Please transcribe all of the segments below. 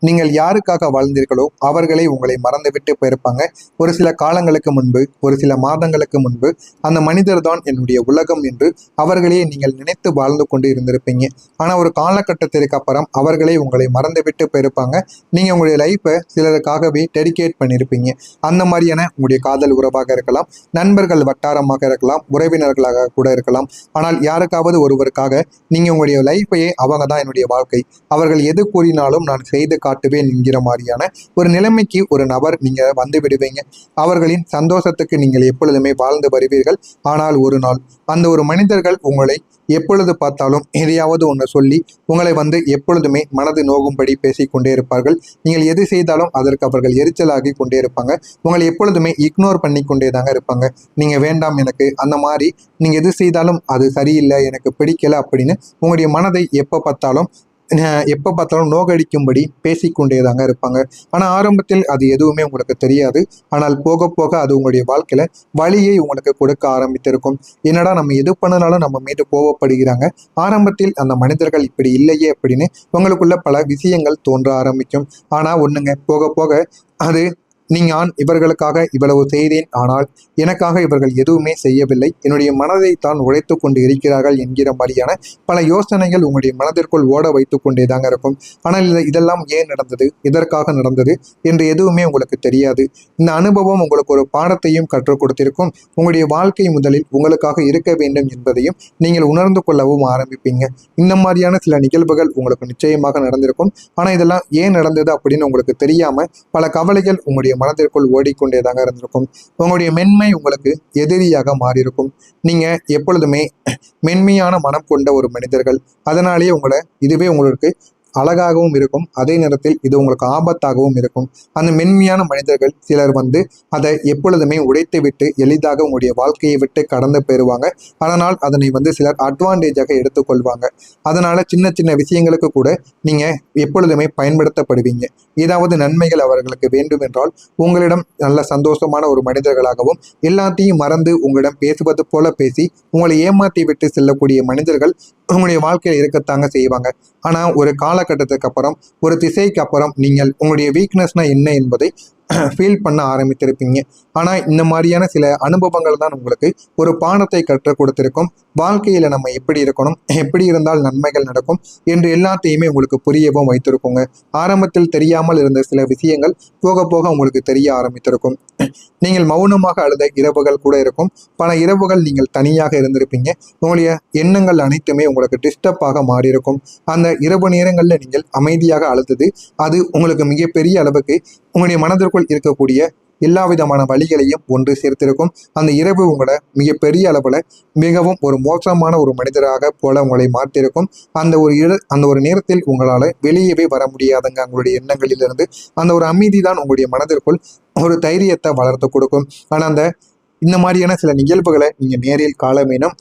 நீங்கள் யாருக்காக வாழ்ந்தீர்களோ அவர்களே உங்களை மறந்துவிட்டு போயிருப்பாங்க. ஒரு சில காலங்களுக்கு முன்பு, ஒரு சில மாதங்களுக்கு முன்பு அந்த மனிதர் தான் என்னுடைய உலகம் என்று அவர்களே நீங்கள் நினைத்து வாழ்ந்து கொண்டு இருந்திருப்பீங்க. ஆனால் ஒரு காலகட்டத்திற்கு அப்புறம் அவர்களே உங்களை மறந்துவிட்டு போயிருப்பாங்க. நீங்கள் உங்களுடைய லைஃப்பை சிலருக்காகவே டெடிகேட் பண்ணியிருப்பீங்க. அந்த மாதிரியான உங்களுடைய காதல் உறவாக இருக்கலாம், நண்பர்கள் வட்டாரமாக இருக்கலாம், உறவினர்களாக கூட இருக்கலாம். ஆனால் யாருக்காவது ஒருவருக்காக நீங்கள் உங்களுடைய லைஃப்பையே அவங்க தான் என்னுடைய வாழ்க்கை, அவர்கள் எது கூறினாலும் நான் செய்து காட்டுவேன் என்கிற மாதிரியான ஒரு நிலைமைக்கு ஒரு நபர் நீங்க வந்து விடுவீங்க. அவர்களின் சந்தோஷத்துக்கு நீங்கள் எப்பொழுதுமே வாழ்ந்து வருவீர்கள். ஆனால் ஒரு நாள் அந்த ஒரு மனிதர்கள் உங்களை எப்பொழுது பார்த்தாலும் எதையாவது ஒன்று சொல்லி உங்களை எப்பொழுதுமே மனது நோகும்படி பேசிக்கொண்டே இருப்பார்கள். நீங்கள் எது செய்தாலும் அதற்கு அவர்கள் எரிச்சலாகி கொண்டே இருப்பாங்க. உங்களை எப்பொழுதுமே இக்னோர் பண்ணி கொண்டே தாங்க இருப்பாங்க. நீங்கள் வேண்டாம் எனக்கு, அந்த மாதிரி நீங்கள் எது செய்தாலும் அது சரியில்லை, எனக்கு பிடிக்கல அப்படின்னு உங்களுடைய மனதை எப்போ பார்த்தாலும் நோகடிக்கும்படி பேசிக்கொண்டே தாங்க இருப்பாங்க. ஆனால் ஆரம்பத்தில் அது எதுவுமே உங்களுக்கு தெரியாது. ஆனால் போக போக அது உங்களுடைய வாழ்க்கையில் வழியை உங்களுக்கு கொடுக்க ஆரம்பித்திருக்கும். என்னடா நம்ம எது பண்ணனாலும் நம்ம மீது கோவப்படுகிறாங்க, ஆரம்பத்தில் அந்த மனிதர்கள் இப்படி இல்லையே அப்படின்னு உங்களுக்குள்ள பல விஷயங்கள் தோன்ற ஆரம்பிக்கும். ஆனால் ஒன்றுங்க, போக போக அது நான் இவர்களுக்காக இவ்வளவு செய்தேன், ஆனால் எனக்காக இவர்கள் எதுவுமே செய்யவில்லை, என்னுடைய மனதை தான் உழைத்து கொண்டு இருக்கிறார்கள் என்கிற மாதிரியான பல யோசனைகள் உங்களுடைய மனதிற்குள் ஓட வைத்து கொண்டே தாங்க இருக்கும். ஆனால் இதெல்லாம் ஏன் நடந்தது, இதற்காக நடந்தது என்று எதுவுமே உங்களுக்கு தெரியாது. இந்த அனுபவம் உங்களுக்கு ஒரு பாடத்தையும் கற்றுக் கொடுத்திருக்கும். உங்களுடைய வாழ்க்கை முதலில் உங்களுக்காக இருக்க வேண்டும் என்பதையும் நீங்கள் உணர்ந்து கொள்ளவும் ஆரம்பிப்பீங்க. இந்த மாதிரியான சில நிகழ்வுகள் உங்களுக்கு நிச்சயமாக நடந்திருக்கும். ஆனால் இதெல்லாம் ஏன் நடந்தது அப்படின்னு உங்களுக்கு தெரியாம பல கவலைகள் உங்களுடைய மனதிற்குள் ஓடிக்கொண்டேதாங்க இருந்திருக்கும். உங்களுடைய மென்மை உங்களுக்கு எதிரியாக மாறியிருக்கும். நீங்க எப்பொழுதுமே மென்மையான மனம் கொண்ட ஒரு மனிதர்கள், அதனாலேயே இதுவே உங்களுக்கு அழகாகவும் இருக்கும், அதே நேரத்தில் இது உங்களுக்கு ஆபத்தாகவும் இருக்கும். அந்த மென்மையான மனிதர்கள் சிலர் அதை எப்பொழுதுமே உடைத்து விட்டு எளிதாக உங்களுடைய வாழ்க்கையை விட்டு கடந்து பெறுவாங்க. அதனால் அதனை சிலர் அட்வான்டேஜாக எடுத்துக்கொள்வாங்க. அதனால சின்ன சின்ன விஷயங்களுக்கு கூட நீங்க எப்பொழுதுமே பயன்படுத்தப்படுவீங்க. ஏதாவது நன்மைகள் அவர்களுக்கு வேண்டும் என்றால் உங்களிடம் நல்ல சந்தோஷமான ஒரு மனிதர்களாகவும் எல்லாத்தையும் மறந்து உங்களிடம் பேசுவது போல பேசி உங்களை ஏமாற்றி விட்டு செல்லக்கூடிய மனிதர்கள் உங்களுடைய வாழ்க்கையில் இருக்கத்தாங்க செய்வாங்க. ஆனால் ஒரு காலகட்டத்துக்கு அப்புறம், ஒரு திசைக்கு அப்புறம் நீங்கள் உங்களுடைய வீக்னஸ்னா என்ன என்பதை ஃபீல் பண்ண ஆரம்பித்திருப்பீங்க. ஆனால் இந்த மாதிரியான சில அனுபவங்கள் தான் உங்களுக்கு ஒரு பாடத்தை கற்றுக் கொடுத்திருக்கும். வாழ்க்கையில் நம்ம எப்படி இருக்கணும், எப்படி இருந்தால் நன்மைகள் நடக்கும் என்று எல்லாத்தையுமே உங்களுக்கு புரியவும் வைத்திருக்குங்க. ஆரம்பத்தில் தெரியாமல் இருந்த சில விஷயங்கள் போக போக உங்களுக்கு தெரிய ஆரம்பித்திருக்கும். நீங்கள் மௌனமாக அழுத இரவுகள் கூட இருக்கும். பல இரவுகள் நீங்கள் தனியாக இருந்திருப்பீங்க. உங்களுடைய எண்ணங்கள் அனைத்துமே உங்களுக்கு டிஸ்டர்பாக மாறியிருக்கும். அந்த இரவு நேரங்களில் நீங்கள் அமைதியாக அழுதது அது உங்களுக்கு மிகப்பெரிய அளவுக்கு உங்களுடைய மனதிற்குள் இருக்கக்கூடிய எல்லா விதமான வழிகளையும் ஒன்று சேர்த்திருக்கும். அந்த இரவு உங்களை மிகப்பெரிய அளவில் மிகவும் ஒரு மோசமான ஒரு மனிதராக போல உங்களை மாற்றிருக்கும். அந்த ஒரு நேரத்தில் உங்களால் வெளியவே வர முடியாதுங்க. உங்களுடைய எண்ணங்களிலிருந்து அந்த ஒரு அமைதி தான் உங்களுடைய மனதிற்குள் ஒரு தைரியத்தை வளர்த்து கொடுக்கும். ஆனால் இந்த மாதிரியான சில நிகழ்வுகளை நீங்கள் நேரில் காண வேணும்.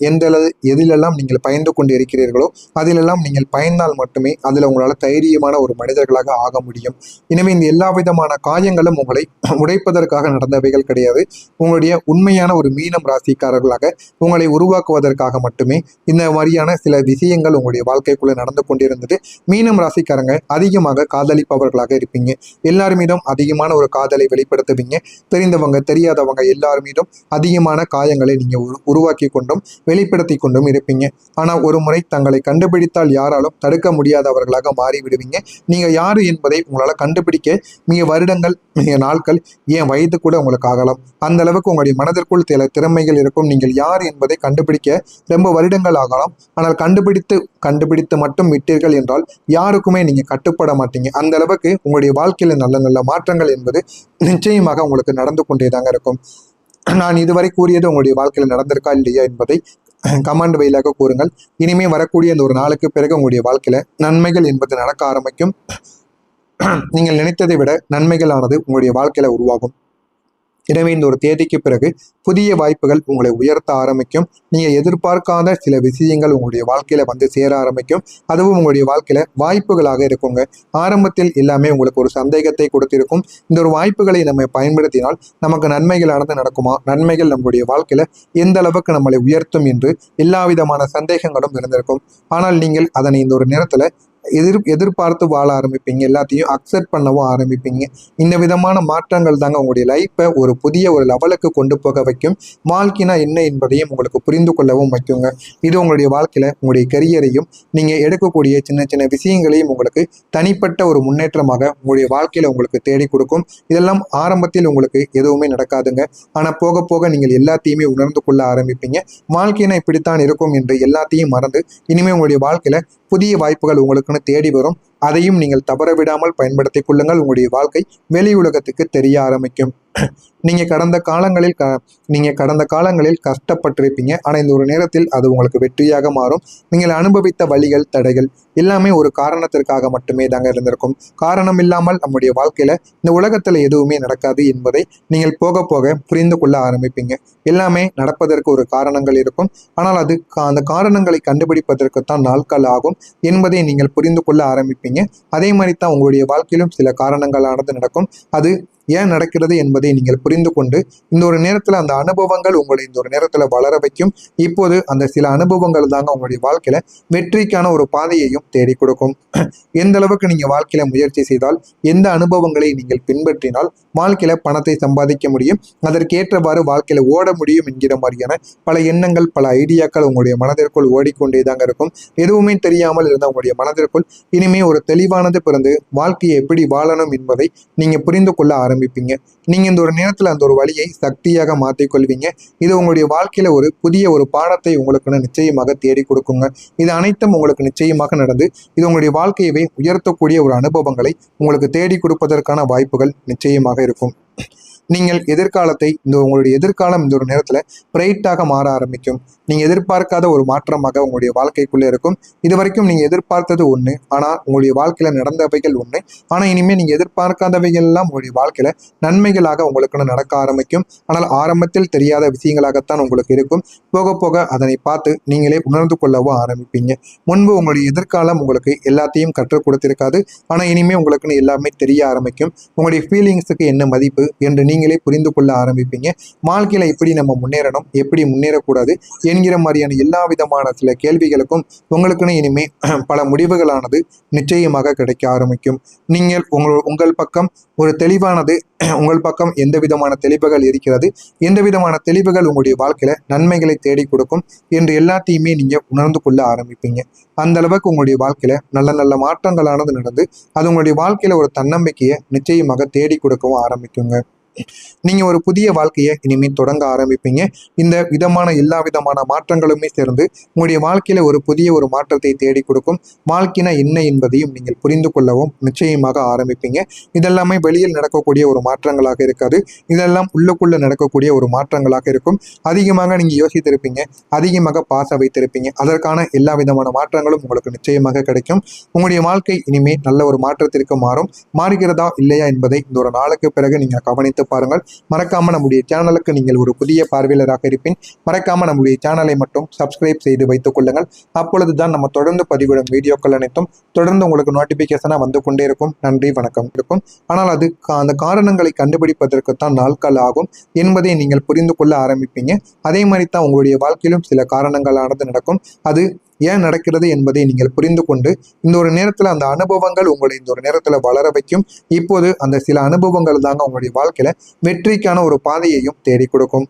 எதிலெல்லாம் நீங்கள் பயந்து கொண்டு இருக்கிறீர்களோ அதிலெல்லாம் நீங்கள் பயந்தால் மட்டுமே அதில் உங்களால் தைரியமான ஒரு மனிதர்களாக ஆக முடியும். எனவே இந்த எல்லா விதமான காயங்களும் உங்களை உடைப்பதற்காக நடந்தவைகள் கிடையாது. உங்களுடைய உண்மையான ஒரு மீனம் ராசிக்காரர்களாக உங்களை உருவாக்குவதற்காக மட்டுமே இந்த மாதிரியான சில விஷயங்கள் உங்களுடைய வாழ்க்கைக்குள்ளே நடந்து கொண்டிருந்தது. மீனம் ராசிக்காரங்க அதிகமாக காதலிப்பவர்களாக இருப்பீங்க. எல்லார் மீதும் அதிகமான ஒரு காதலை வெளிப்படுத்துவீங்க. தெரிந்தவங்க தெரியாதவங்க எல்லார் மீதும் அதிகமான காயங்களை நீங்க உருவாக்கி கொண்டும் வெளிப்படுத்தி கொண்டும் இருப்பீங்க. ஆனா ஒரு முறை தங்களை கண்டுபிடித்தால் யாராலும் தடுக்க முடியாதவர்களாக மாறிவிடுவீங்க. நீங்க யாரு என்பதை உங்களால கண்டுபிடிக்க மிக வருடங்கள், மிக நாட்கள், ஏன் வயது கூட உங்களுக்கு ஆகலாம். அந்த அளவுக்கு உங்களுடைய மனதிற்குள் சில திறமைகள் இருக்கும். நீங்கள் யார் என்பதை கண்டுபிடிக்க ரொம்ப வருடங்கள் ஆகலாம். ஆனால் கண்டுபிடித்து மட்டும் விட்டீர்கள் என்றால் யாருக்குமே நீங்க கட்டுப்பட மாட்டீங்க. அந்த அளவுக்கு உங்களுடைய வாழ்க்கையில நல்ல நல்ல மாற்றங்கள் என்பது நிச்சயமாக உங்களுக்கு நடந்து கொண்டேதாங்க இருக்கும். நான் இதுவரை கூறியது உங்களுடைய வாழ்க்கையில் நடந்திருக்கா இல்லையா என்பதை கமெண்ட் வழியாக கூறுங்கள். இனிமே வரக்கூடிய அந்த ஒரு நாளுக்கு பிறகு உங்களுடைய வாழ்க்கையில நன்மைகள் என்பது நடக்க ஆரம்பிக்கும். நீங்கள் நினைத்ததை விட நன்மைகளானது உங்களுடைய வாழ்க்கையில உருவாகும். எனவே இந்த ஒரு தேதிக்கு பிறகு புதிய வாய்ப்புகள் உங்களை உயர்த்த ஆரம்பிக்கும். நீங்கள் எதிர்பார்க்காத சில விஷயங்கள் உங்களுடைய வாழ்க்கையில் சேர ஆரம்பிக்கும். அதுவும் உங்களுடைய வாழ்க்கையில் வாய்ப்புகளாக இருக்குங்க. ஆரம்பத்தில் எல்லாமே உங்களுக்கு ஒரு சந்தேகத்தை கொடுத்திருக்கும். இந்த ஒரு வாய்ப்புகளை நம்ம பயன்படுத்தினால் நமக்கு நன்மைகளானது நடக்குமா, நன்மைகள் நம்முடைய வாழ்க்கையில் எந்த அளவுக்கு நம்மளை உயர்த்தும் என்று எல்லா விதமான சந்தேகங்களும் இருந்திருக்கும். ஆனால் நீங்கள் அதனை இந்த ஒரு நேரத்தில் எதிர்பார்த்து வாழ ஆரம்பிப்பீங்க. எல்லாத்தையும் அக்செப்ட் பண்ணவும் ஆரம்பிப்பீங்க. இந்த விதமான மாற்றங்கள் தாங்க உங்களுடைய லைஃப்பை ஒரு புதிய ஒரு லெவலுக்கு கொண்டு போக வைக்கும். வாழ்க்கைனா என்ன என்பதையும் உங்களுக்கு புரிந்து கொள்ளவும் வைக்குங்க. இது உங்களுடைய வாழ்க்கையில உங்களுடைய கெரியரையும் நீங்க எடுக்கக்கூடிய சின்ன சின்ன விஷயங்களையும் உங்களுக்கு தனிப்பட்ட ஒரு முன்னேற்றமாக உங்களுடைய வாழ்க்கையில உங்களுக்கு தேடி கொடுக்கும். இதெல்லாம் ஆரம்பத்தில் உங்களுக்கு எதுவுமே நடக்காதுங்க. ஆனா போக போக நீங்கள் எல்லாத்தையுமே உணர்ந்து கொள்ள ஆரம்பிப்பீங்க. வாழ்க்கைனா இப்படித்தான் இருக்கும் என்று எல்லாத்தையும் மறந்து இனிமே உங்களுடைய வாழ்க்கையில புதிய வாய்ப்புகள் உங்களுக்குன்னு தேடி வரும். அதையும் நீங்கள் தவற விடாமல் பயன்படுத்திக் கொள்ளுங்கள். உங்களுடைய வாழ்க்கை வெளி உலகத்துக்கு தெரிய ஆரம்பிக்கும். நீங்க கடந்த காலங்களில் கஷ்டப்பட்டிருப்பீங்க. ஆனா இந்த ஒரு நேரத்தில் அது உங்களுக்கு வெற்றியாக மாறும். நீங்கள் அனுபவித்த வலிகள், தடைகள் எல்லாமே ஒரு காரணத்திற்காக மட்டுமே தாங்க இருந்திருக்கும். காரணம் இல்லாமல் நம்முடைய வாழ்க்கையில இந்த உலகத்துல எதுவுமே நடக்காது என்பதை நீங்கள் போக போக புரிந்து கொள்ள ஆரம்பிப்பீங்க. எல்லாமே நடப்பதற்கு ஒரு காரணங்கள் இருக்கும். ஆனால் அந்த காரணங்களை கண்டுபிடிப்பதற்குத்தான் நாட்கள் ஆகும் என்பதை நீங்கள் புரிந்து கொள்ள ஆரம்பிப்பீங்க. அதே மாதிரி தான் உங்களுடைய வாழ்க்கையிலும் சில காரணங்களானது நடக்கும். அது ஏன் நடக்கிறது என்பதை நீங்கள் புரிந்து கொண்டு இந்த ஒரு நேரத்தில் அந்த அனுபவங்கள் உங்களை இந்த ஒரு நேரத்தில் வளர வைக்கும். இப்போது அந்த சில அனுபவங்கள் தாங்க உங்களுடைய வாழ்க்கையில வெற்றிக்கான ஒரு பாதையையும் தேடி கொடுக்கும். எந்த அளவுக்கு நீங்க வாழ்க்கையில முயற்சி செய்தால், எந்த அனுபவங்களை நீங்கள் பின்பற்றினால் வாழ்க்கையில பணத்தை சம்பாதிக்க முடியும், அதற்கேற்றவாறு வாழ்க்கையில ஓட முடியும் என்கிற மாதிரியான பல எண்ணங்கள், பல ஐடியாக்கள் உங்களுடைய மனதிற்குள் ஓடிக்கொண்டே தாங்க இருக்கும். எதுவுமே தெரியாமல் இருந்த உங்களுடைய மனதிற்குள் இனிமே ஒரு தெளிவானது பிறந்து வாழ்க்கையை எப்படி வாழணும் என்பதை நீங்க புரிந்து கொள்ள ஆரம்பிப்பீங்க. நீங்க இந்த ஒரு நேரத்துல அந்த ஒரு வழியை சக்தியாக மாற்றிக்கொள்வீங்க. இது உங்களுடைய வாழ்க்கையில ஒரு புதிய ஒரு பாடத்தை உங்களுக்கு நிச்சயமாக தேடி கொடுக்குங்க. இது அனைத்தும் உங்களுக்கு நிச்சயமாக நடந்து இது உங்களுடைய வாழ்க்கையவே உயர்த்தக்கூடிய ஒரு அனுபவங்களை உங்களுக்கு தேடி கொடுப்பதற்கான வாய்ப்புகள் நிச்சயமாக இருக்கும். நீங்கள் உங்களுடைய எதிர்காலம் இந்த ஒரு நேரத்துல பிரைட்டாக மாற ஆரம்பிக்கும். நீங்க எதிர்பார்க்காத ஒரு மாற்றமாக உங்களுடைய வாழ்க்கைக்குள்ளே இருக்கும். இது வரைக்கும் நீங்க எதிர்பார்த்தது ஒண்ணு, ஆனா உங்களுடைய வாழ்க்கையில நடந்தவைகள் ஒண்ணு. ஆனா இனிமே நீங்க எதிர்பார்க்காதவைகள் எல்லாம் உங்களுடைய வாழ்க்கையில நன்மைகளாக உங்களுக்கு நடக்க ஆரம்பிக்கும். ஆனால் ஆரம்பத்தில் தெரியாத விஷயங்களாகத்தான் உங்களுக்கு இருக்கும். போக போக அதனை பார்த்து நீங்களே உணர்ந்து கொள்ளவும் ஆரம்பிப்பீங்க. முன்பு உங்களுடைய எதிர்காலம் உங்களுக்கு எல்லாத்தையும் கற்றுக் கொடுத்திருக்காது. ஆனா இனிமே உங்களுக்குன்னு எல்லாமே தெரிய ஆரம்பிக்கும். உங்களுடைய ஃபீலிங்ஸுக்கு என்ன மதிப்பு என்று நீங்களே புரிந்து கொள்ள ஆரம்பிப்பீங்க. வாழ்க்கையில எப்படி நம்ம முன்னேறணும், எப்படி முன்னேறக்கூடாது என்கிற மாதிரியான எல்லா விதமான சில கேள்விகளுக்கும் உங்களுக்குன்னு இனிமே பல முடிவுகளானது நிச்சயமாக கிடைக்க ஆரம்பிக்கும். நீங்கள் உங்கள் பக்கம் ஒரு தெளிவானது, உங்கள் பக்கம் எந்த விதமான தெளிவுகள் இருக்கிறது, எந்த விதமான தெளிவுகள் உங்களுடைய வாழ்க்கையில நன்மைகளை தேடி கொடுக்கும் என்று எல்லாத்தையுமே நீங்க உணர்ந்து கொள்ள ஆரம்பிப்பீங்க. அந்த அளவுக்கு உங்களுடைய வாழ்க்கையில நல்ல நல்ல மாற்றங்களானது நடந்து அது உங்களுடைய வாழ்க்கையில ஒரு தன்னம்பிக்கையை நிச்சயமாக தேடி கொடுக்கவும் ஆரம்பிக்குங்க. நீங்க ஒரு புதிய வாழ்க்கையை இனிமேல் தொடங்க ஆரம்பிப்பீங்க. இந்த விதமான எல்லா விதமான மாற்றங்களுமே சேர்ந்து உங்களுடைய வாழ்க்கையில ஒரு புதிய ஒரு மாற்றத்தை தேடி கொடுக்கும். வாழ்க்கைனா என்ன என்பதையும் நீங்கள் புரிந்து கொள்ளவும் நிச்சயமாக ஆரம்பிப்பீங்க. இதெல்லாமே வெளியில் நடக்கக்கூடிய ஒரு மாற்றங்களாக இருக்காது. இதெல்லாம் உள்ளுக்குள்ள நடக்கக்கூடிய ஒரு மாற்றங்களாக இருக்கும். அதிகமாக நீங்க யோசித்திருப்பீங்க, அதிகமாக பாச வைத்திருப்பீங்க. அதற்கான எல்லா விதமான மாற்றங்களும் உங்களுக்கு நிச்சயமாக கிடைக்கும். உங்களுடைய வாழ்க்கை இனிமேல் நல்ல ஒரு மாற்றத்திற்கு மாறுகிறதா இல்லையா என்பதை இந்த ஒரு நாளுக்கு பிறகு நீங்க கவனித்து பாருங்கள். மறக்காம நம்முடைய சேனலுக்கு நீங்கள் ஒரு புதிய பார்வையாளராக இருப்பின் மறக்காம நம்முடைய சேனலை மட்டும் சப்ஸ்கிரைப் செய்து வைத்துக் கொள்ளுங்கள். அப்பொழுதுதான் நம்ம தொடர்ந்து பதிவிடும் வீடியோக்கள் அனைத்தும் தொடர்ந்து உங்களுக்கு நோட்டிபிகேஷனா வந்து கொண்டே இருக்கும். நன்றி, வணக்கம் இருக்கும். ஆனால் அந்த காரணங்களை கண்டுபிடிப்பதற்குத்தான் நாட்கள் ஆகும் என்பதை நீங்கள் புரிந்து கொள்ள ஆரம்பிப்பீங்க. அதே மாதிரி தான் உங்களுடைய வாழ்க்கையிலும் சில காரணங்களானது நடக்கும். அது ஏன் நடக்கிறது என்பதை நீங்கள் புரிந்து கொண்டு இந்த ஒரு நேரத்துல அந்த அனுபவங்கள் உங்களை இந்த ஒரு நேரத்துல வளர வைக்கும். இப்போது அந்த சில அனுபவங்கள் தாங்க உங்களுடைய வாழ்க்கையில வெற்றிக்கான ஒரு பாதையையும் தேடி கொடுக்கும்.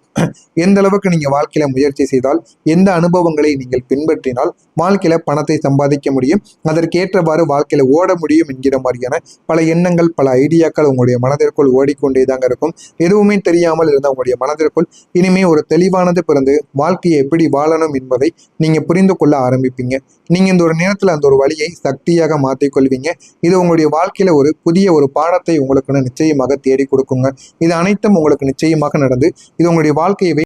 எந்த அளவுக்கு நீங்க வாழ்க்கையில முயற்சி செய்தால், எந்த அனுபவங்களை நீங்கள் பின்பற்றினால் வாழ்க்கையில பணத்தை சம்பாதிக்க முடியும், அதற்கேற்றவாறு வாழ்க்கையில ஓட முடியும் என்கிற மாதிரியான பல எண்ணங்கள், பல ஐடியாக்கள் உங்களுடைய மனதிற்குள் ஓடிக்கொண்டே தாங்க இருக்கும். எதுவுமே தெரியாமல் இருந்த உங்களுடைய மனதிற்குள் இனிமே ஒரு தெளிவானது பிறந்து வாழ்க்கையை எப்படி வாழணும் என்பதை நீங்க புரிந்து கொள்ள ஆரம்பிப்பீங்க. நீங்க இந்த ஒரு நேரத்துல அந்த ஒரு வழியை சக்தியாக மாற்றிக்கொள்வீங்க. இது உங்களுடைய வாழ்க்கையில ஒரு புதிய ஒரு பாடத்தை உங்களுக்கு நிச்சயமாக தேடி கொடுக்குங்க. இது அனைத்தும் உங்களுக்கு நிச்சயமாக நடந்து இது உங்களுடைய வாழ்க்கையவே